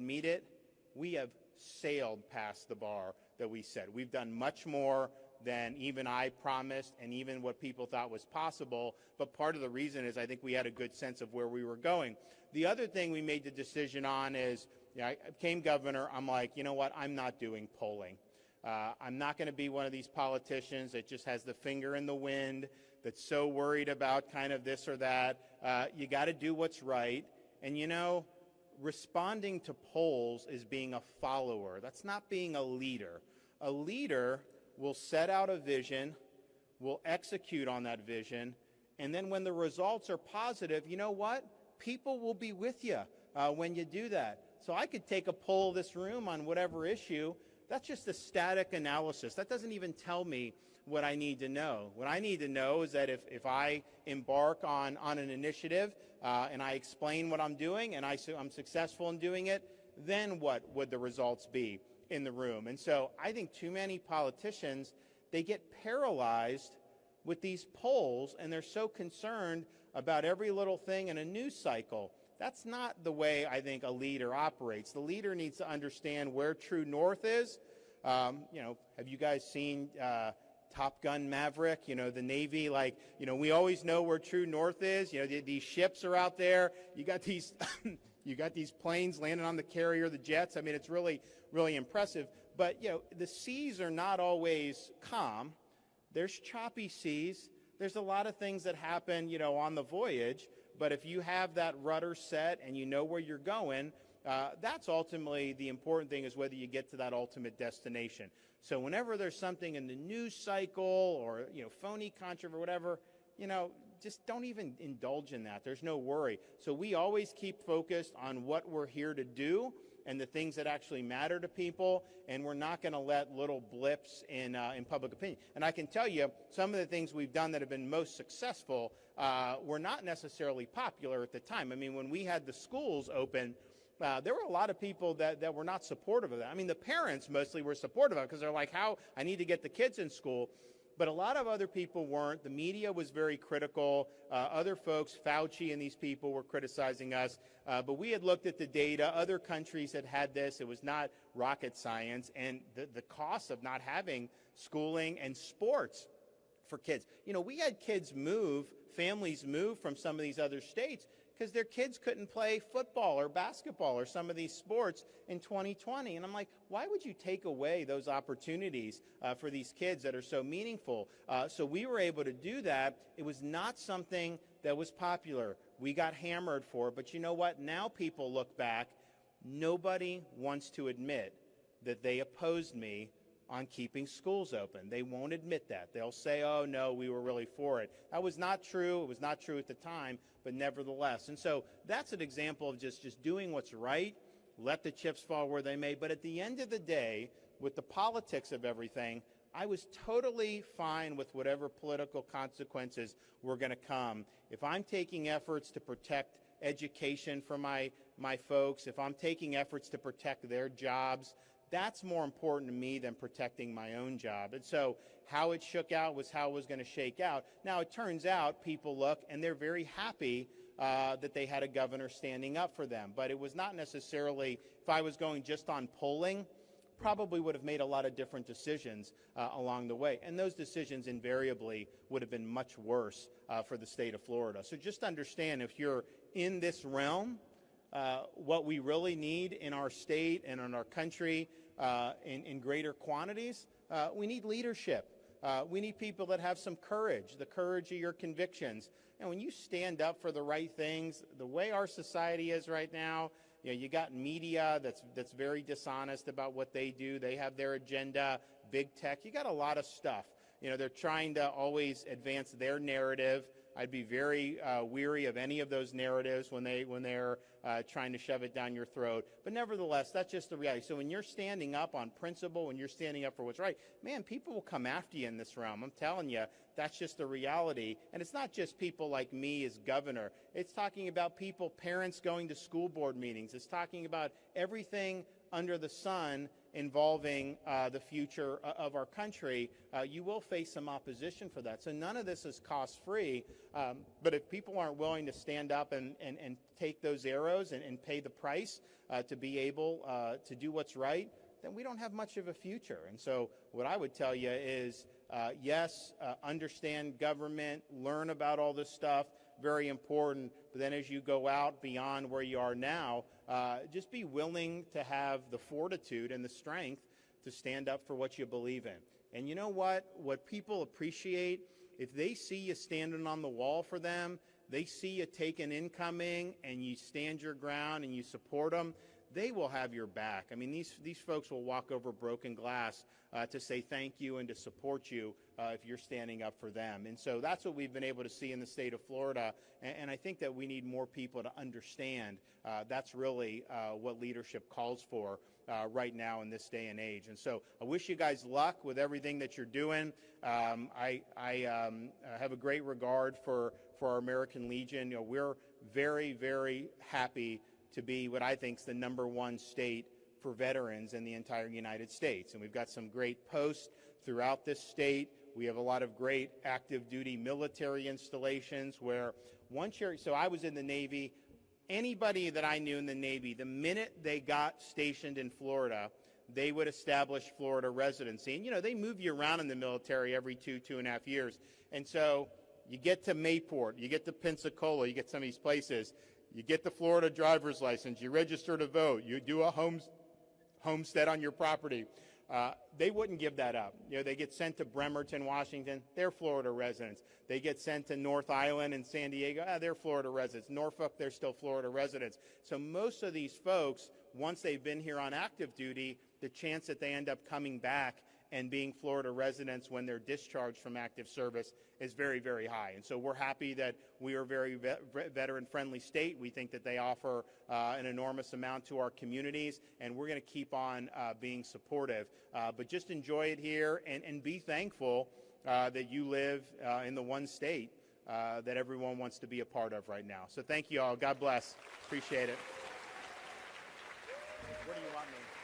meet it, we have sailed past the bar that we set. We've done much more than even I promised and even what people thought was possible. But part of the reason is I think we had a good sense of where we were going. The other thing we made the decision on is, I became governor. I'm like, you know what? I'm not doing polling. I'm not going to be one of these politicians that just has the finger in the wind, that's so worried about kind of this or that. You got to do what's right. And, responding to polls is being a follower. That's not being a leader. A leader will set out a vision, will execute on that vision, and then when the results are positive, you know what? People will be with you when you do that. So I could take a poll of this room on whatever issue. That's just a static analysis. That doesn't even tell me what I need to know. What I need to know is that if I embark on an initiative and I explain what I'm doing and I'm successful in doing it, then what would the results be in the room? And so I think too many politicians, they get paralyzed with these polls and they're so concerned about every little thing in a news cycle. That's not the way I think a leader operates. The leader needs to understand where true north is. Have you guys seen Top Gun Maverick? The Navy, we always know where true north is. These ships are out there. You got these, you got these planes landing on the carrier, the jets. I mean, it's really, really impressive. But, the seas are not always calm. There's choppy seas. There's a lot of things that happen, on the voyage. But if you have that rudder set and you know where you're going, that's ultimately the important thing, is whether you get to that ultimate destination. So whenever there's something in the news cycle or, phony controversy or whatever, just don't even indulge in that. There's no worry. So we always keep focused on what we're here to do and the things that actually matter to people, and we're not going to let little blips in public opinion. And I can tell you, some of the things we've done that have been most successful were not necessarily popular at the time. I mean, when we had the schools open, there were a lot of people that were not supportive of that. I mean, the parents mostly were supportive of it because they're like, I need to get the kids in school. But a lot of other people weren't. The media was very critical. Other folks, Fauci and these people, were criticizing us. But we had looked at the data. Other countries had this. It was not rocket science. And the cost of not having schooling and sports for kids. We had families move from some of these other states because their kids couldn't play football or basketball or some of these sports in 2020. And I'm like, why would you take away those opportunities for these kids that are so meaningful? So we were able to do that. It was not something that was popular. We got hammered for it. But you know what? Now people look back. Nobody wants to admit that they opposed me on keeping schools open. They won't admit that. They'll say, oh, no, we were really for it. That was not true. It was not true at the time, but nevertheless. And so that's an example of just doing what's right, let the chips fall where they may. But at the end of the day, with the politics of everything, I was totally fine with whatever political consequences were going to come. If I'm taking efforts to protect education for my folks, if I'm taking efforts to protect their jobs, that's more important to me than protecting my own job. And so how it shook out was how it was going to shake out. Now, it turns out people look and they're very happy that they had a governor standing up for them. But it was not necessarily, if I was going just on polling, probably would have made a lot of different decisions along the way. And those decisions invariably would have been much worse for the state of Florida. So just understand, if you're in this realm, what we really need in our state and in our country in greater quantities, we need leadership. We need people that have some courage, the courage of your convictions. And when you stand up for the right things, the way our society is right now, you got media that's very dishonest about what they do. They have their agenda, big tech. You got a lot of stuff. They're trying to always advance their narrative. I'd be very weary of any of those narratives when they're trying to shove it down your throat. But nevertheless, that's just the reality. So when you're standing up on principle, when you're standing up for what's right, man, people will come after you in this realm. I'm telling you, that's just the reality. And it's not just people like me as governor. It's talking about people, parents going to school board meetings. It's talking about everything under the sun involving the future of our country. You will face some opposition for that. So none of this is cost-free. But if people aren't willing to stand up and take those arrows and pay the price to be able to do what's right, then we don't have much of a future. And so what I would tell you is, yes, understand government, learn about all this stuff, very important, but then as you go out beyond where you are now, just be willing to have the fortitude and the strength to stand up for what you believe in. And you know what? What people appreciate, if they see you standing on the wall for them, they see you take an incoming and you stand your ground and you support them, they will have your back. I mean, these folks will walk over broken glass to say thank you and to support you if you're standing up for them. And so that's what we've been able to see in the state of Florida. And I think that we need more people to understand that's really what leadership calls for right now in this day and age. And so I wish you guys luck with everything that you're doing. I have a great regard for our American Legion. You know, we're very, very happy to be what I think is the #1 state for veterans in the entire United States. And we've got some great posts throughout this state. We have a lot of great active duty military installations where so I was in the Navy. Anybody that I knew in the Navy, the minute they got stationed in Florida, they would establish Florida residency. And, you know, they move you around in the military every 2.5 years. And so you get to Mayport, you get to Pensacola, you get some of these places, you get the Florida driver's license, you register to vote, you do a homestead on your property. They wouldn't give that up. You know, they get sent to Bremerton, Washington, they're Florida residents. They get sent to North Island and San Diego, they're Florida residents. Norfolk, they're still Florida residents. So most of these folks, once they've been here on active duty, the chance that they end up coming back and being Florida residents when they're discharged from active service is very, very high. And so we're happy that we are a very veteran-friendly state. We think that they offer an enormous amount to our communities, and we're going to keep on being supportive. But just enjoy it here and be thankful that you live in the one state that everyone wants to be a part of right now. So thank you all. God bless. Appreciate it. What do you want me?